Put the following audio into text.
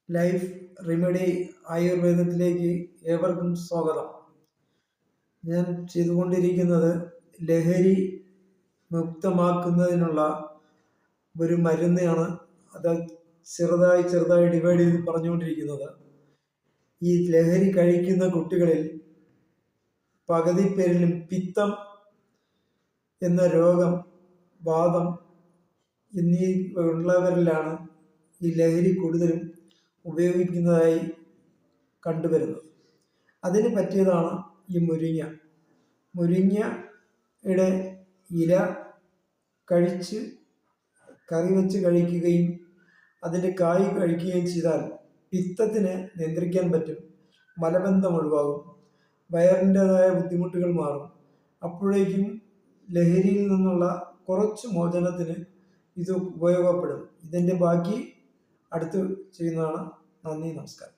Life remedy ആയുർവേദത്തിലേക്ക് ഏവർക്കും സ്വാഗതം. ഞാൻ ചെയ്തുകൊണ്ടിരിക്കുന്നത് ലഹരി മുക്തമാക്കുന്നതിനുള്ള ഒരു മരുന്നാണ്. അത് ചെറുതായി ഡിവൈഡ് ചെയ്ത് പറഞ്ഞുകൊണ്ടിരിക്കുന്നത്. ഈ ലഹരി കഴിക്കുന്ന കുട്ടികളിൽ പകുതി പേരിലും പിത്തം എന്ന രോഗം, വാദം എന്നീ ഉള്ളവരിലാണ് ഈ ലഹരി കൂടുതലും ഉപയോഗിക്കുന്നതായി കണ്ടുവരുന്നത്. അതിന് പറ്റിയതാണ് ഈ മുരിങ്ങ. മുരിങ്ങയുടെ ഇല കഴിച്ച് കറി വെച്ച് കഴിക്കുകയും അതിൻ്റെ കായ് കഴിക്കുകയും ചെയ്താൽ പിത്തത്തിനെ നിയന്ത്രിക്കാൻ പറ്റും. മലബന്ധം ഒഴിവാകും, വയറിൻ്റെതായ ബുദ്ധിമുട്ടുകൾ മാറും. അപ്പോഴേക്കും ലഹരിയിൽ നിന്നുള്ള കുറച്ച് മോചനത്തിന് ഇത് ഉപയോഗപ്പെടും. ഇതിൻ്റെ ബാക്കി അടുത്ത് ചെയ്യുന്നതാണ്. നന്ദി, നമസ്കാരം.